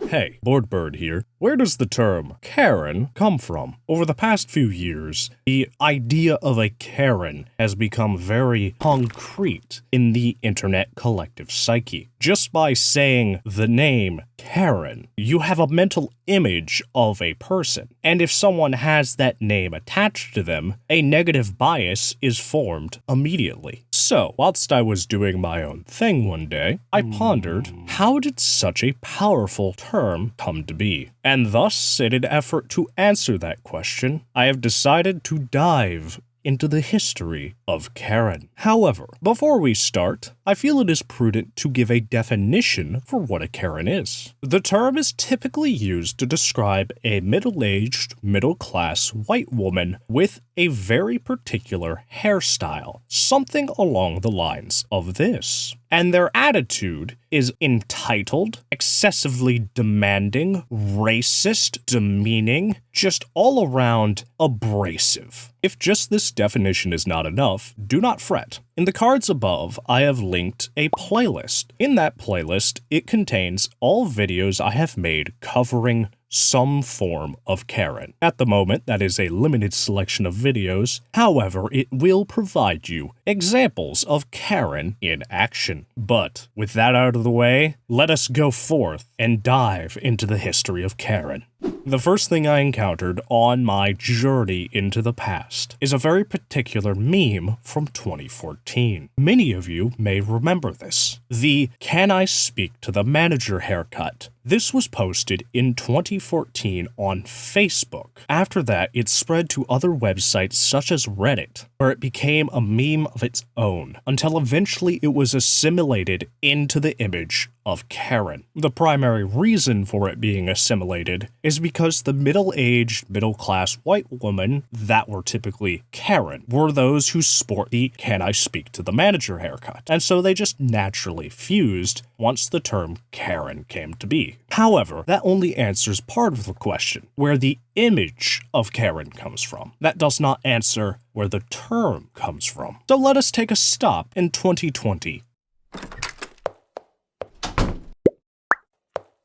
Hey, Boardbird here. Where does the term Karen come from? Over the past few years, the idea of a Karen has become very concrete in the internet collective psyche. Just by saying the name Karen, you have a mental image of a person, and if someone has that name attached to them, a negative bias is formed immediately. So, whilst I was doing my own thing one day, I pondered, how did such a powerful term come to be? And thus, in an effort to answer that question, I have decided to dive into the history of Karen. However, before we start, I feel it is prudent to give a definition for what a Karen is. The term is typically used to describe a middle-aged, middle-class white woman with a very particular hairstyle, something along the lines of this. And their attitude is entitled, excessively demanding, racist, demeaning, just all around abrasive. If just this definition is not enough, do not fret. In the cards above, I have linked a playlist. In that playlist, it contains all videos I have made covering some form of Karen. At the moment, that is a limited selection of videos. However, it will provide you examples of Karen in action. But with that out of the way, let us go forth and dive into the history of Karen. The first thing I encountered on my journey into the past is a very particular meme from 2014. Many of you may remember this. The "Can I speak to the manager" haircut. This was posted in 2014 on Facebook. After that, it spread to other websites such as Reddit, where it became a meme of its own, until eventually it was assimilated into the image of Karen. The primary reason for it being assimilated is because the middle-aged, middle-class white women that were typically Karen were those who sport the "Can I speak to the manager" haircut, and so they just naturally fused once the term Karen came to be. However, that only answers part of the question, where the image of Karen comes from. That does not answer where the term comes from. So let us take a stop in 2020.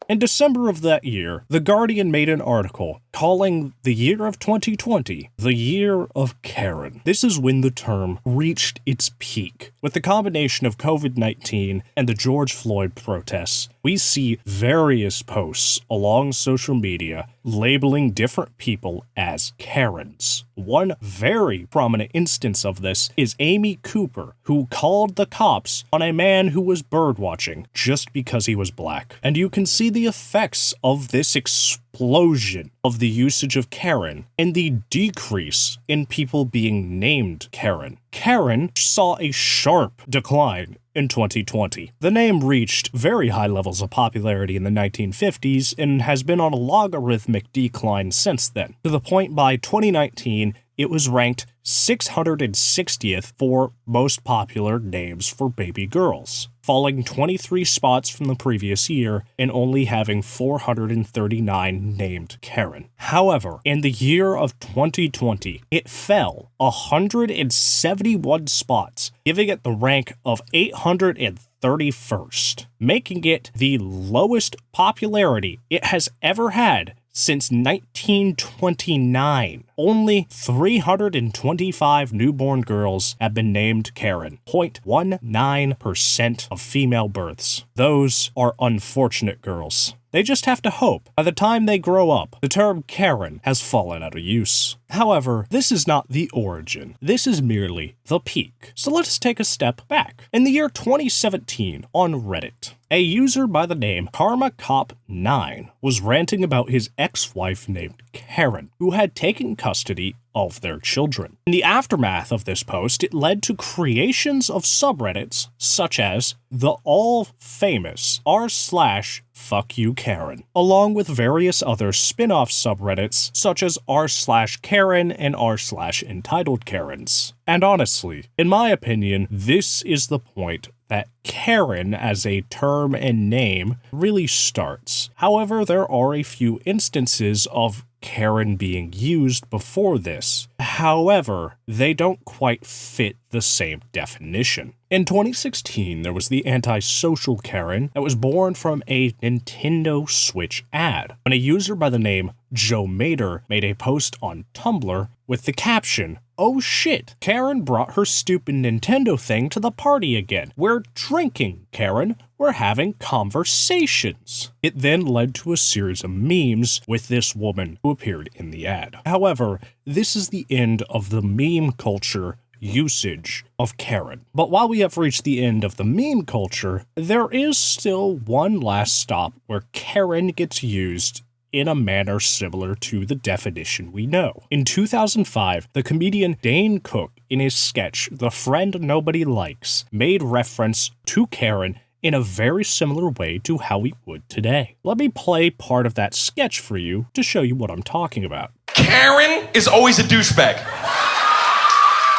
In December of that year, The Guardian made an article calling the year of 2020 the year of Karen. This is when the term reached its peak. With the combination of COVID-19 and the George Floyd protests, we see various posts along social media labeling different people as Karens. One very prominent instance of this is Amy Cooper, who called the cops on a man who was birdwatching just because he was black. And you can see the effects of this explosion of the usage of Karen and the decrease in people being named Karen. Karen saw a sharp decline in 2020. The name reached very high levels of popularity in the 1950s and has been on a logarithmic decline since then, to the point by 2019 it was ranked 660th for most popular names for baby girls, falling 23 spots from the previous year and only having 439 named Karen. However, in the year of 2020, it fell 171 spots, giving it the rank of 831st, making it the lowest popularity it has ever had since 1929. Only 325 newborn girls have been named Karen, 0.19% of female births. Those are unfortunate girls. They just have to hope by the time they grow up, the term Karen has fallen out of use. However, this is not the origin. This is merely the peak. So let us take a step back. In the year 2017 on Reddit, a user by the name KarmaCop9 was ranting about his ex-wife named Karen, who had taken custody of their children. In the aftermath of this post, it led to creations of subreddits such as the all-famous r/FuckYouKaren, along with various other spin-off subreddits such as r/Karen and r/EntitledKarens. And honestly, in my opinion, this is the point that Karen as a term and name really starts. However, there are a few instances of Karen being used before this. However, they don't quite fit the same definition. In 2016, there was the antisocial Karen that was born from a Nintendo Switch ad, when a user by the name Joe Mater made a post on Tumblr with the caption, "Oh shit, Karen brought her stupid Nintendo thing to the party again. We're drinking, Karen. We're having conversations." It then led to a series of memes with this woman who appeared in the ad. However, this is the end of the meme culture usage of Karen. But while we have reached the end of the meme culture, there is still one last stop where Karen gets used in a manner similar to the definition we know. In 2005, the comedian Dane Cook, in his sketch The Friend Nobody Likes, made reference to Karen in a very similar way to how we would today. Let me play part of that sketch for you to show you what I'm talking about. Karen is always a douchebag.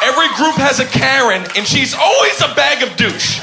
Every group has a Karen, and she's always a bag of douche.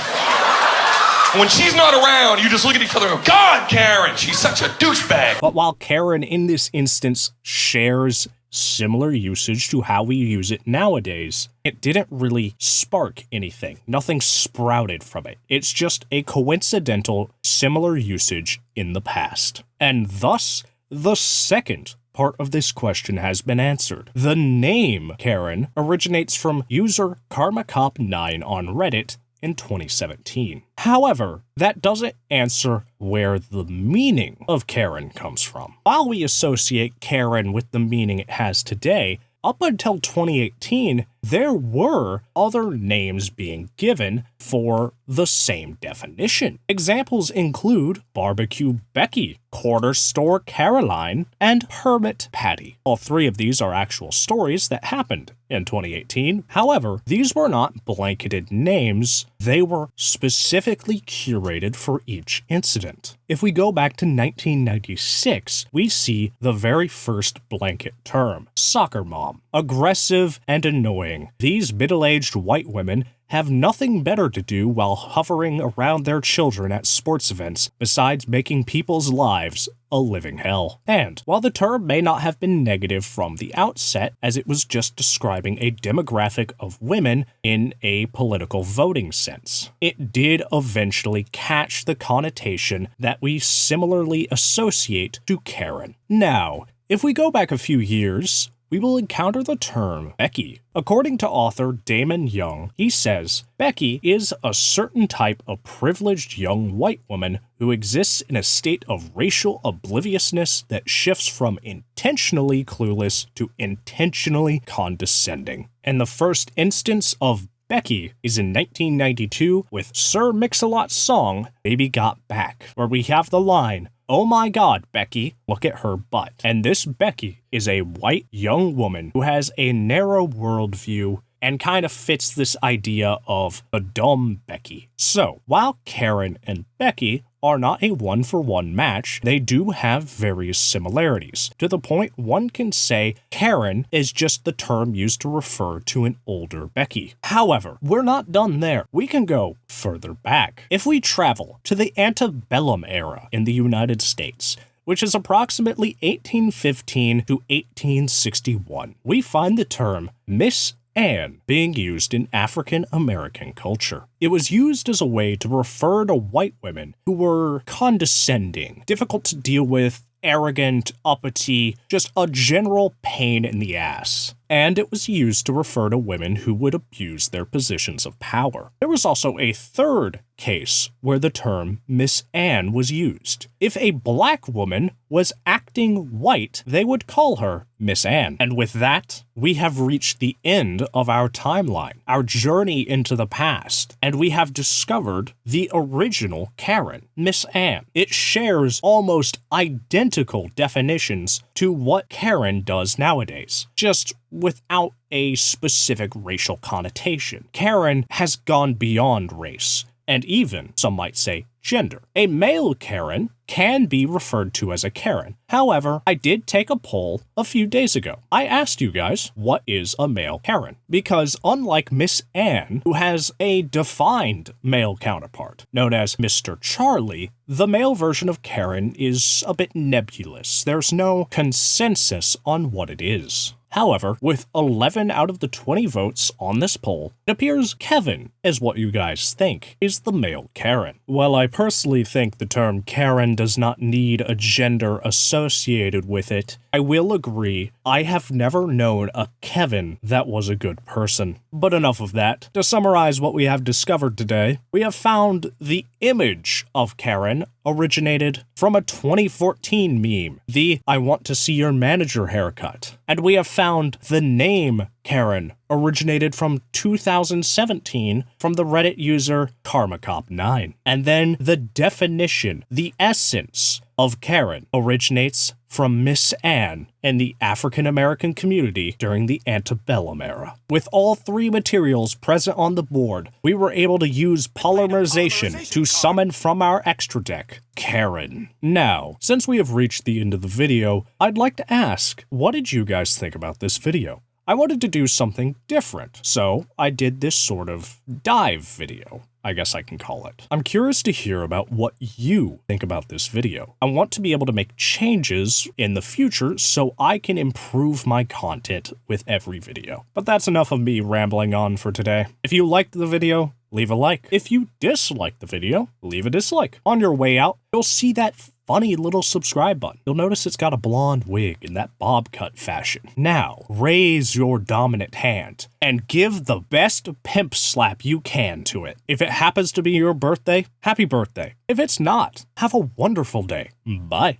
When she's not around, you just look at each other and go, "God, Karen, she's such a douchebag." But while Karen in this instance shares similar usage to how we use it nowadays, it didn't really spark anything. Nothing sprouted from it. It's just a coincidental similar usage in the past. And thus, the second part of this question has been answered. The name Karen originates from user KarmaCop9 on Reddit in 2017. However, that doesn't answer where the meaning of Karen comes from. While we associate Karen with the meaning it has today, up until 2018, there were other names being given for the same definition. Examples include Barbecue Becky, Corner Store Caroline, and Hermit Patty. All three of these are actual stories that happened in 2018. However, these were not blanketed names. They were specifically curated for each incident. If we go back to 1996, we see the very first blanket term, soccer mom. Aggressive and annoying. These middle-aged white women have nothing better to do while hovering around their children at sports events besides making people's lives a living hell. And while the term may not have been negative from the outset, as it was just describing a demographic of women in a political voting sense, it did eventually catch the connotation that we similarly associate to Karen. Now, if we go back a few years, we will encounter the term Becky. According to author Damon Young, he says, Becky is a certain type of privileged young white woman who exists in a state of racial obliviousness that shifts from intentionally clueless to intentionally condescending. And the first instance of Becky is in 1992 with Sir Mix-a-Lot's song, Baby Got Back, where we have the line, "Oh my God, Becky, look at her butt." And this Becky is a white young woman who has a narrow worldview and kind of fits this idea of a dumb Becky. So, while Karen and Becky are not a one-for-one match, they do have various similarities, to the point one can say Karen is just the term used to refer to an older Becky. However, we're not done there. We can go further back. If we travel to the antebellum era in the United States, which is approximately 1815 to 1861, we find the term Miss Anne being used in African American culture. It was used as a way to refer to white women who were condescending, difficult to deal with, arrogant, uppity, just a general pain in the ass. And it was used to refer to women who would abuse their positions of power. There was also a third case where the term Miss Anne was used. If a black woman was acting white, they would call her Miss Anne. And with that, we have reached the end of our timeline, our journey into the past, and we have discovered the original Karen, Miss Anne. It shares almost identical definitions to what Karen does nowadays, just without a specific racial connotation. Karen has gone beyond race, and even, some might say, gender. A male Karen can be referred to as a Karen. However, I did take a poll a few days ago. I asked you guys, what is a male Karen? Because unlike Miss Anne, who has a defined male counterpart, known as Mr. Charlie, the male version of Karen is a bit nebulous. There's no consensus on what it is. However, with 11 out of the 20 votes on this poll, it appears Kevin is what you guys think is the male Karen. While I personally think the term Karen does not need a gender associated with it, I will agree I have never known a Kevin that was a good person. But enough of that. To summarize what we have discovered today, we have found the image of Karen originated from a 2014 meme, the "I want to see your manager" haircut. And we have found the name Karen originated from 2017 from the Reddit user KarmaCop9. And then the definition, the essence of Karen originates from Miss Anne in the African American community during the antebellum era. With all three materials present on the board, we were able to use polymerization to summon from our extra deck Karen. Now, since we have reached the end of the video, I'd like to ask, what did you guys think about this video? I wanted to do something different, so I did this sort of dive video, I guess I can call it. I'm curious to hear about what you think about this video. I want to be able to make changes in the future so I can improve my content with every video. But that's enough of me rambling on for today. If you liked the video, leave a like. If you disliked the video, leave a dislike. On your way out, you'll see that funny little subscribe button. You'll notice it's got a blonde wig in that bob cut fashion. Now, raise your dominant hand and give the best pimp slap you can to it. If it happens to be your birthday, happy birthday. If it's not, have a wonderful day. Bye.